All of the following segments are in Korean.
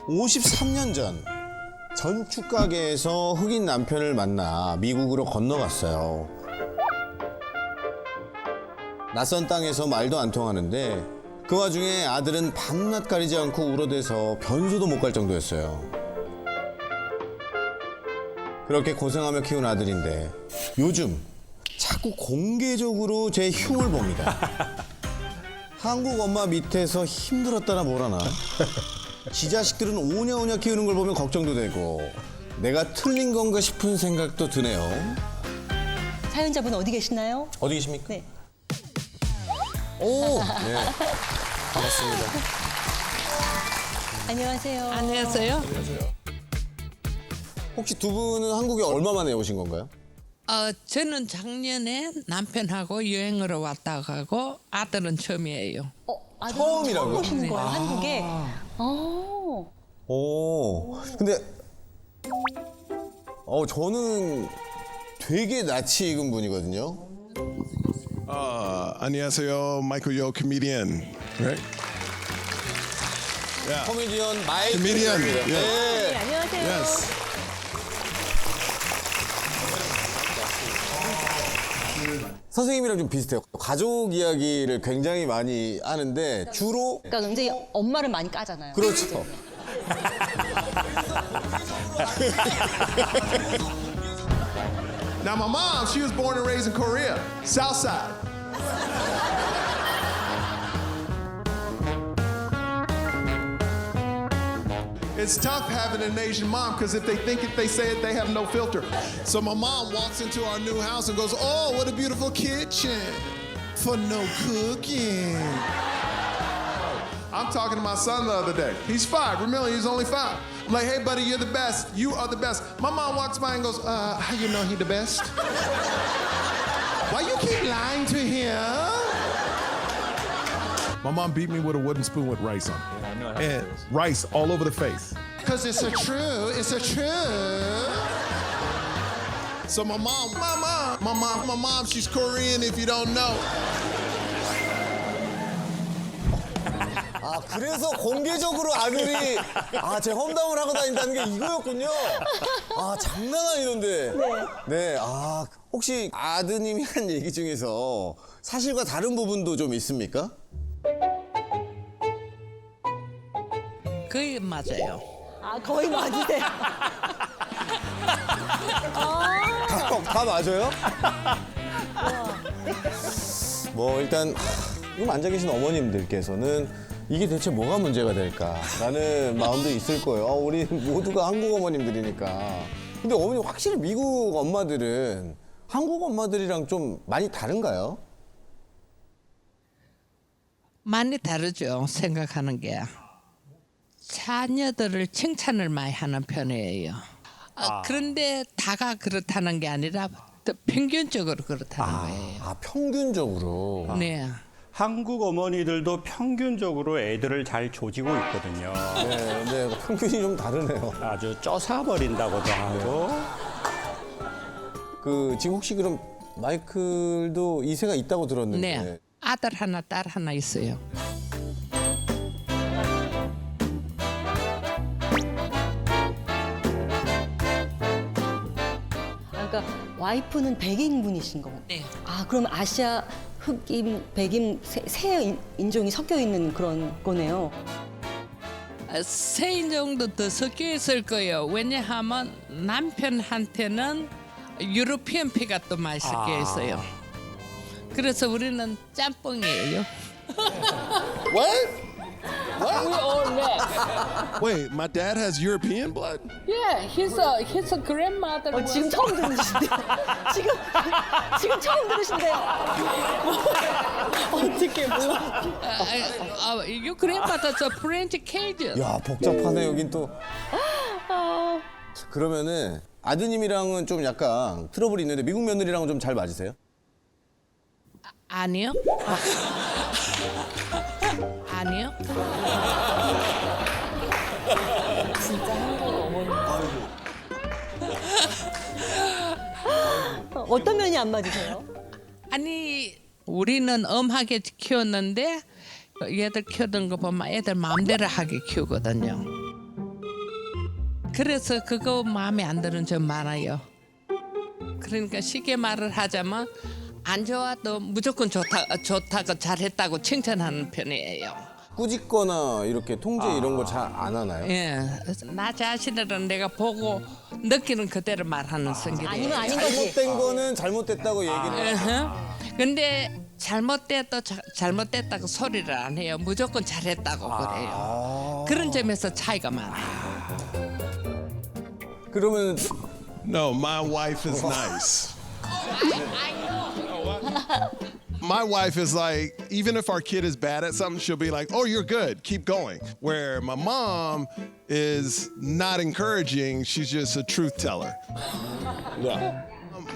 53년 전 전축 가게에서 흑인 남편을 만나 미국으로 건너갔어요. 낯선 땅에서 말도 안 통하는데 그 와중에 아들은 밤낮 가리지 않고 울어대서 변소도 못 갈 정도였어요. 그렇게 고생하며 키운 아들인데 요즘 자꾸 공개적으로 제 흉을 봅니다. 한국 엄마 밑에서 힘들었다나 뭐라나. 지 자식들은 오냐오냐 키우는 걸 보면 걱정도 되고 내가 틀린 건가 싶은 생각도 드네요. 사연자분 어디 계시나요? 어디 계십니까? 네. 오! 네. 반갑습니다. 안녕하세요. 안녕하세요. 혹시 두 분은 한국에 얼마 만에 오신 건가요? 저는 작년에 남편하고 여행으로 왔다 가고 아들은 처음이에요. 아들 처음이라고요? 처음 오시는 거예요, 네. 한국에? 오. 근데 저는 되게 낯이 익은 분이거든요. 안녕하세요, Michael Yo, comedian, right? Yeah, 코미디언 마이클 comedian. 입니다. Yeah. 네. 안녕하세요. Yes. 선생님이랑 좀 비슷해요. 가족 이야기를 굉장히 많이 하는데 주로 그러니까 굉장히 엄마를 많이 까잖아요. 그렇죠. Now, my mom, she was born and raised in Korea, South Side. It's tough having an Asian mom because if they think it, they say it, they have no filter. So my mom walks into our new house and goes, "Oh, what a beautiful kitchen for no cooking." I'm talking to my son the other day. He's 5. Remember, he's only 5. I'm like, "Hey, buddy, you're the best. You are the best." My mom walks by and goes, "How you know he the best? Why you keep lying to him?" My mom beat me with a wooden spoon with rice on it. Yeah, I know. And rice all over the face. Because it's a true, it's a true. So my mom, she's Korean if you don't know. 아 그래서 공개적으로 아들이 제 험담을 하고 다닌다는 게 이거였군요. 아 장난 아니던데. 네. 아 혹시 아드님이 한 얘기 중에서 사실과 다른 부분도 좀 있습니까? 거의 맞아요. 거의 맞으세요. 다 맞아요? 뭐 일단 지금 앉아 계신 어머님들께서는 이게 대체 뭐가 문제가 될까라는 마음도 있을 거예요. 우리 모두가 한국 어머님들이니까. 근데 어머니 확실히 미국 엄마들은 한국 엄마들이랑 좀 많이 다른가요? 많이 다르죠. 생각하는 게. 자녀들을 칭찬을 많이 하는 편이에요. 그런데 다가 그렇다는 게 아니라 또 평균적으로 그렇다는 거예요. 평균적으로. 네. 한국 어머니들도 평균적으로 애들을 잘 조지고 있거든요. 네, 평균이 좀 다르네요. 아주 쪄사버린다고도 하고. 지금 혹시 그럼 마이클도 이세가 있다고 들었는데. 네. 아들 하나, 딸 하나 있어요. 그러니까 와이프는 백인 분이신 거고. 네. 그럼 아시아 흑인, 백인 세 인종이 섞여 있는 그런 거네요. 세 인종도 더 섞여 있을 거예요. 왜냐하면 남편한테는 유로피언 피가 또 많이 섞여 있어요. 그래서 우리는 짬뽕이에요. What? We all red. Wait, my dad has European blood? Yeah, he's a grandmother. 지금 처음 들으신대요. 지금 처음 들으신대요. 어떻게 몰라? Your grandmother's a French Cajun. 야, 복잡하네, 여긴 또. 그러면은 아드님이랑은 좀 약간 트러블이 있는데 미국 며느리랑은 좀 잘 맞으세요? 아니요. 아니요. 진짜 한국 어머니. 어떤 면이 안 맞으세요? 아니 우리는 엄하게 키웠는데 얘들 키우던 거 보면 애들 마음대로 하게 키우거든요. 그래서 그거 마음에 안 드는 점 많아요. 그러니까 쉽게 말을 하자면 안 좋아도 무조건 좋다고 잘했다고 칭찬하는 편이에요. 꾸짖거나 이렇게 통제 이런 거 잘 안 하나요? 예, 나 자신은 내가 보고 느끼는 그대로 말하는 성질이에요. 아니면 아닌 거지. 잘못된 거는 잘못됐다고 얘기를 해요. 근데 잘못됐다고 소리를 안 해요. 무조건 잘했다고 그래요. 그런 점에서 차이가 많아요. 그러면 No, my wife is nice. My wife is like, even if our kid is bad at something, she'll be like, oh, you're good, keep going. Where my mom is not encouraging, she's just a truth teller.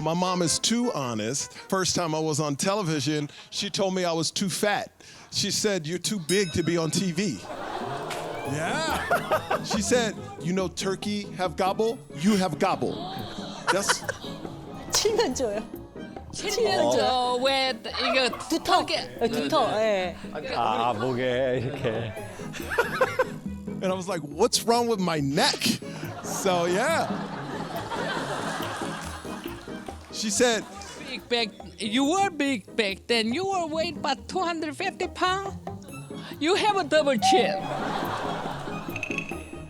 My mom is too honest. First time I was on television, she told me I was too fat. She said, you're too big to be on TV. Yeah. She said, you know turkey have gobble? You have gobble. That's 7년 줘요. 7년 왜 이거 두터. 두터. 예. 아, 목에 이렇게. and I was like, what's wrong with my neck? So yeah. She said, big back. You were big back then. You were weight about 250 pounds. You have a double chin.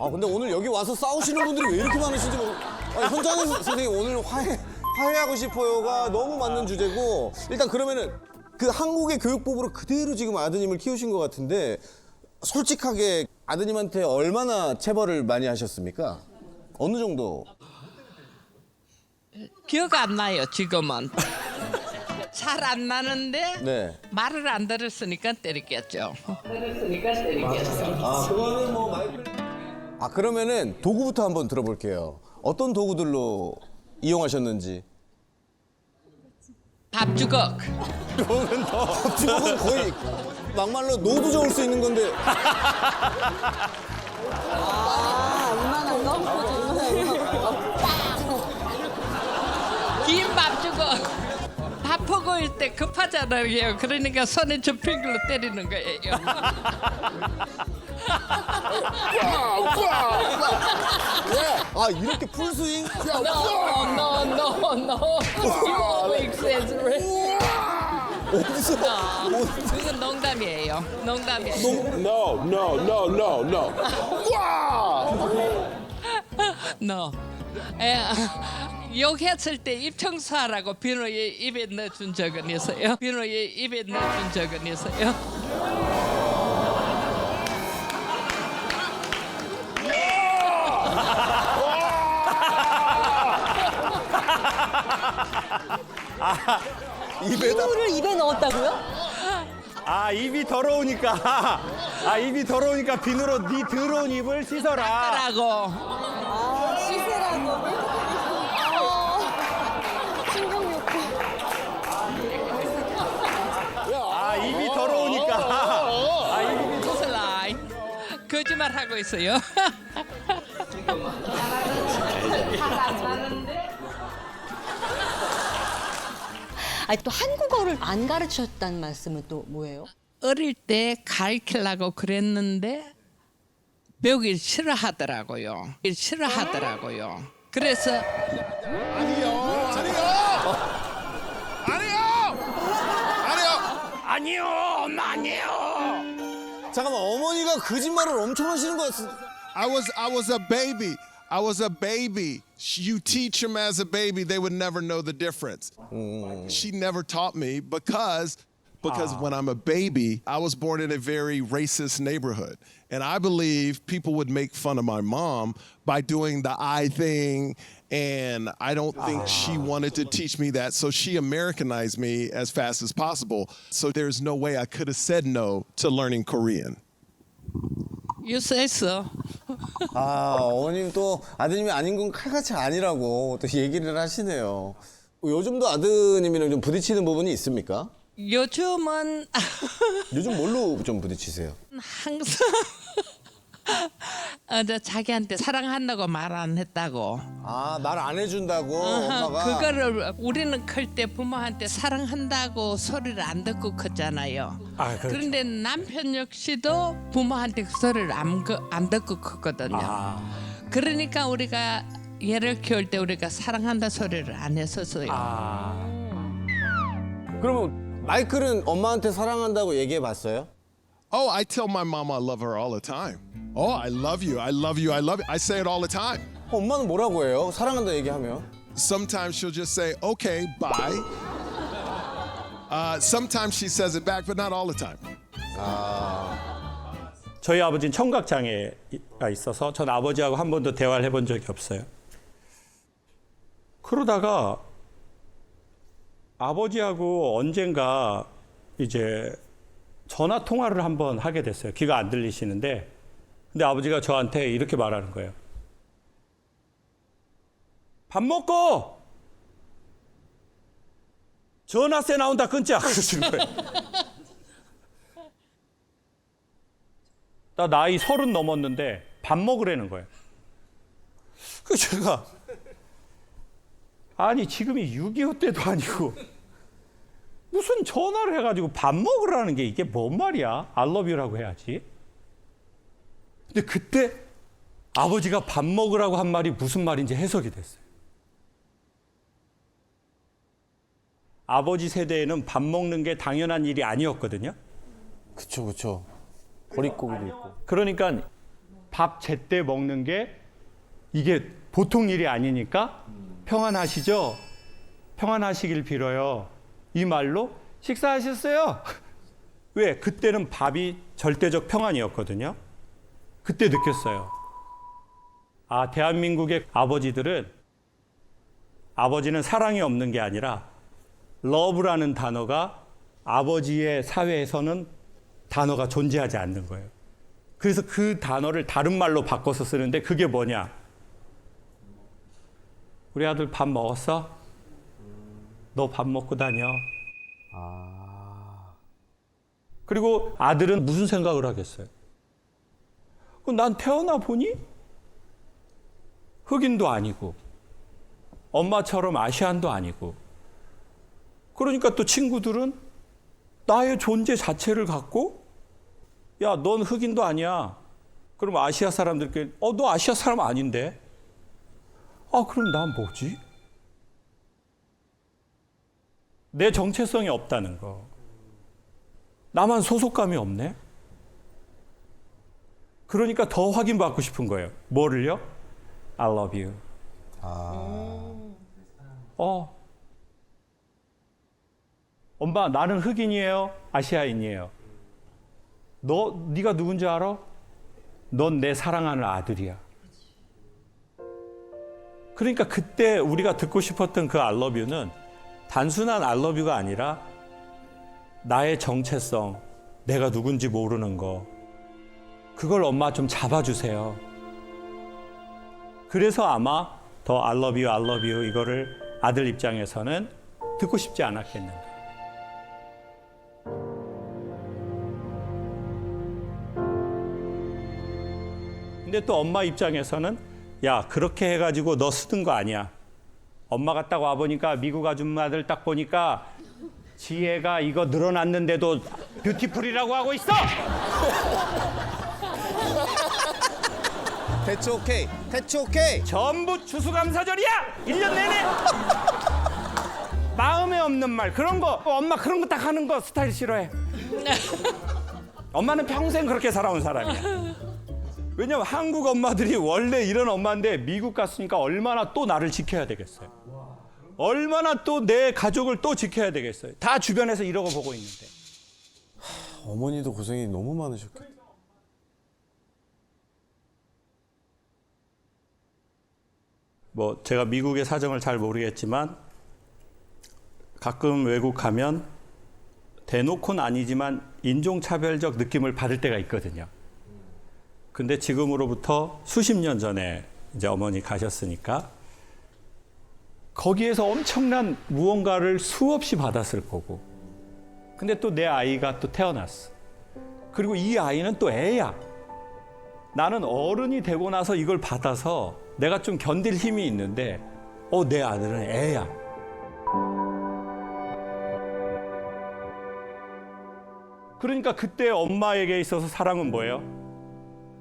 아 근데 오늘 여기 와서 싸우시는 분들이 왜 이렇게 많으신지 현장에서 선생님 오늘 화해하고 싶어요가 너무 맞는 주제고 일단 그러면은 그 한국의 교육법으로 그대로 지금 아드님을 키우신 것 같은데 솔직하게 아드님한테 얼마나 체벌을 많이 하셨습니까? 어느 정도? 기억 안 나요 지금은. 잘 안 나는데 네. 말을 안 들었으니까 때렸겠죠. 아 그거는 뭐 마이크. 아 그러면은 도구부터 한번 들어볼게요. 어떤 도구들로 이용하셨는지. 밥주걱. 지금은 거의 막말로 노도 저을 수 있는 건데. 이만한 거? 긴 밥주걱. 밥 먹을 때 급하잖아요. 그러니까 손에 접힌 걸로 때리는 거예요. 아 이렇게 풀스윙? No. You exaggerate. 어디서? 이건 농담이에요. 농담이에요. no, no, no, no, no. No. 욕했을 때 입 청소하라고 비누에 입에 넣어준 적은 있어요. 비누에 입에 넣어준 적은 있어요. 비누를 입에 넣었다고요? 아, 입이 더러우니까. 아, 입이 더러우니까 비누로 네 더러운 입을 씻어라. 라고. 씻으라고. 신경욕구. 아, 입이 더러우니까. 아, 입이 슬라이. 거짓말 하고 있어요. 아니 또 한국어를 안 가르쳤다는 말씀은 또 뭐예요? 어릴 때 가르치려고 그랬는데 배우기 싫어하더라고요. 싫어하더라고요. 그래서 아니요, 엄마 아니에요. 잠깐만 어머니가 거짓말을 엄청 하시는 것 같은데. I was a baby. I was a baby. You teach them as a baby, they would never know the difference. She never taught me because when I'm a baby, I was born in a very racist neighborhood. And I believe people would make fun of my mom by doing the I thing. And I don't think she wanted to teach me that. So she Americanized me as fast as possible. So there's no way I could have said no to learning Korean. You say so. 아 어머님 또 아드님이 아닌 건 칼같이 아니라고 또 얘기를 하시네요. 요즘도 아드님이랑 좀 부딪히는 부분이 있습니까? 요즘은 요즘 뭘로 좀 부딪히세요? 항상 자기한테 사랑한다고 말 안 했다고. 아 말 안 해준다고 엄마가. 그거를 우리는 클 때 부모한테 사랑한다고 소리를 안 듣고 컸잖아요. 아, 그렇죠. 그런데 남편 역시도 부모한테 그 소리를 안 듣고 컸거든요. 그러니까 우리가 얘를 키울 때 우리가 사랑한다 소리를 안 했었어요. 그러면 마이클은 엄마한테 사랑한다고 얘기해 봤어요? Oh, I tell my mama I love her all the time. Oh, I love you. I love you. I love you. I say it all the time. 엄마는 뭐라고 해요? 사랑한다 얘기하면? Sometimes she'll just say, okay, bye. Sometimes she says it back, but not all the time. 저희 아버지는 청각 장애가 있어서 전 아버지하고 한 번도 대화를 해본 적이 없어요. 그러다가 아버지하고 언젠가 이제 전화 통화를 한번 하게 됐어요. 귀가 안 들리시는데, 근데 아버지가 저한테 이렇게 말하는 거예요. 밥 먹고 전화세 나온다 끊자 그러시는 거예요. 나 나이 30 넘었는데 밥 먹으라는 거예요. 그래서 제가 아니 지금이 6.25 때도 아니고 무슨 전화를 해가지고 밥 먹으라는 게 이게 뭔 말이야? I love you라고 해야지. 근데 그때 아버지가 밥 먹으라고 한 말이 무슨 말인지 해석이 됐어요. 아버지 세대에는 밥 먹는 게 당연한 일이 아니었거든요. 그쵸, 그쵸. 보릿고기도 있고. 그러니까 밥 제때 먹는 게 이게 보통 일이 아니니까 평안하시죠? 평안하시길 빌어요. 이 말로 식사하셨어요? 왜? 그때는 밥이 절대적 평안이었거든요. 그때 느꼈어요. 아, 대한민국의 아버지들은 아버지는 사랑이 없는 게 아니라 러브라는 단어가 아버지의 사회에서는 단어가 존재하지 않는 거예요. 그래서 그 단어를 다른 말로 바꿔서 쓰는데 그게 뭐냐? 우리 아들 밥 먹었어? 너 밥 먹고 다녀. 그리고 아들은 무슨 생각을 하겠어요? 그럼 난 태어나 보니 흑인도 아니고 엄마처럼 아시안도 아니고 그러니까 또 친구들은 나의 존재 자체를 갖고 야, 넌 흑인도 아니야. 그럼 아시아 사람들께 너 아시아 사람 아닌데? 아, 그럼 난 뭐지? 내 정체성이 없다는 거. 나만 소속감이 없네? 그러니까 더 확인받고 싶은 거예요. 뭐를요? I love you. 엄마, 나는 흑인이에요? 아시아인이에요? 네가 누군지 알아? 넌 내 사랑하는 아들이야. 그러니까 그때 우리가 듣고 싶었던 그 I love you는 단순한 I love you가 아니라 나의 정체성, 내가 누군지 모르는 거, 그걸 엄마 좀 잡아주세요. 그래서 아마 더 I love you 이거를 아들 입장에서는 듣고 싶지 않았겠는가. 근데 또 엄마 입장에서는 야, 그렇게 해가지고 너 쓰던 거 아니야. 엄마가 딱 와보니까 미국 아줌마들 딱 보니까 지혜가 이거 늘어났는데도 뷰티풀이라고 하고 있어. 대추 오케이. 대추 오케이. 전부 추수감사절이야. 1년 내내. 마음에 없는 말 그런 거 엄마 그런 거 딱 하는 거 스타일 싫어해. 엄마는 평생 그렇게 살아온 사람이야. 왜냐면 한국 엄마들이 원래 이런 엄마인데 미국 갔으니까 얼마나 또 나를 지켜야 되겠어요. 얼마나 또 내 가족을 또 지켜야 되겠어요. 다 주변에서 이러고 보고 있는데. 어머니도 고생이 너무 많으셨겠다. 뭐 제가 미국의 사정을 잘 모르겠지만 가끔 외국 가면 대놓고는 아니지만 인종차별적 느낌을 받을 때가 있거든요. 근데 지금으로부터 수십 년 전에 이제 어머니 가셨으니까 거기에서 엄청난 무언가를 수없이 받았을 거고. 근데 또 내 아이가 또 태어났어. 그리고 이 아이는 또 애야. 나는 어른이 되고 나서 이걸 받아서 내가 좀 견딜 힘이 있는데 내 아들은 애야. 그러니까 그때 엄마에게 있어서 사랑은 뭐예요?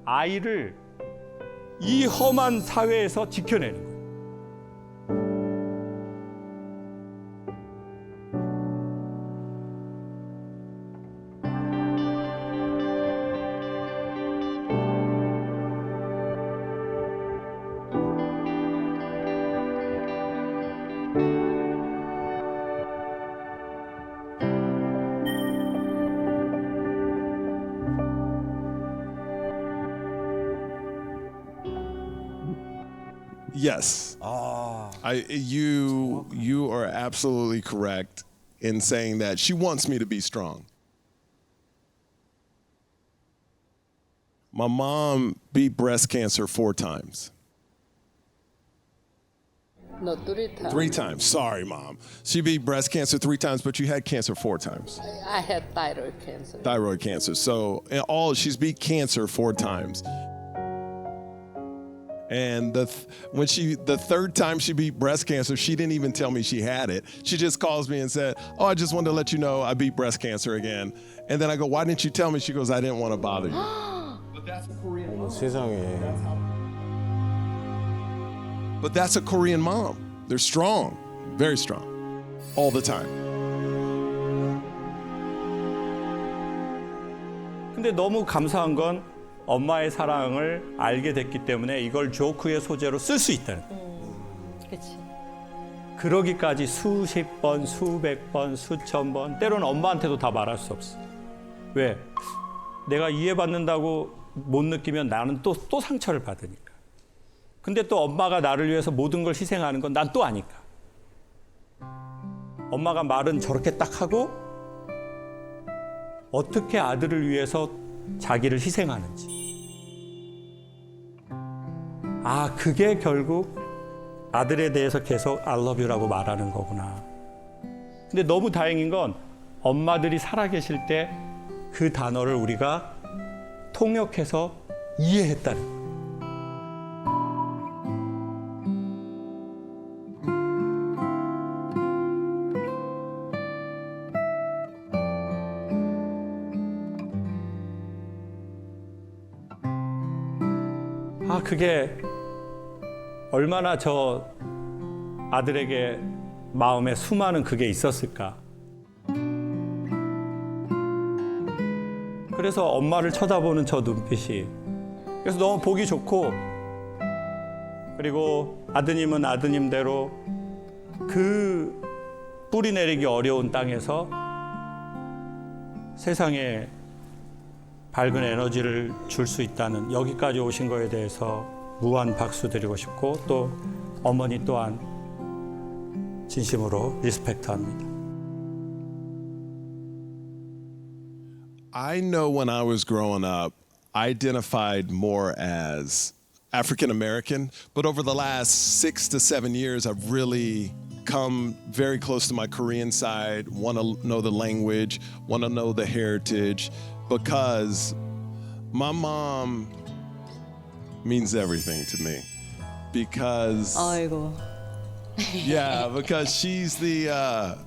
아이를 이 험한 사회에서 지켜내는 거예요. Yes. You are absolutely correct in saying that she wants me to be strong. My mom beat breast cancer 4 times. No, 3 times. 3 times. Sorry, Mom. She beat breast cancer 3 times, but you had cancer 4 times. I had thyroid cancer. Thyroid cancer. So in all, she's beat cancer 4 times. And the third time she beat breast cancer, she didn't even tell me she had it. She just calls me and said, "Oh, I just wanted to let you know I beat breast cancer again." And then I go, "Why didn't you tell me?" She goes, "I didn't want to bother you." But that's a Korean mom. 세상에. But that's a Korean mom. They're strong, very strong, all the time. 근데 너무 감사한 건 엄마의 사랑을 알게 됐기 때문에 이걸 조크의 소재로 쓸 수 있다는 거예요. 그렇지. 그러기까지 수십 번, 수백 번, 수천 번, 때로는 엄마한테도 다 말할 수 없어. 왜? 내가 이해받는다고 못 느끼면 나는 또 상처를 받으니까. 근데 또 엄마가 나를 위해서 모든 걸 희생하는 건 난 또 아니까. 엄마가 말은 저렇게 딱 하고 어떻게 아들을 위해서 자기를 희생하는지. 아, 그게 결국 아들에 대해서 계속 I love you라고 말하는 거구나. 근데 너무 다행인 건 엄마들이 살아계실 때 그 단어를 우리가 통역해서 이해했다는 거예요. 아, 그게 얼마나 저 아들에게 마음에 수많은 그게 있었을까. 그래서 엄마를 쳐다보는 저 눈빛이 그래서 너무 보기 좋고, 그리고 아드님은 아드님대로 그 뿌리 내리기 어려운 땅에서 세상에 밝은 에너지를 줄 수 있다는, 여기까지 오신 거에 대해서 무한 박수 드리고 싶고, 또 어머니 또한 진심으로 리스펙트합니다. I know when I was growing up, I identified more as African American, but over the last 6 to 7 years, I've really come very close to my Korean side, want to know the language, want to know the heritage, because my mom means everything to me. Because 아이고. yeah, because she's the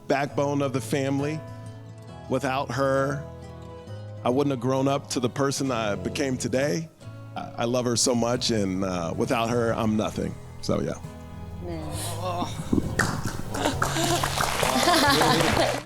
backbone of the family. Without her, I wouldn't have grown up to the person I became today. I love her so much, and without her, I'm nothing. So yeah. 네.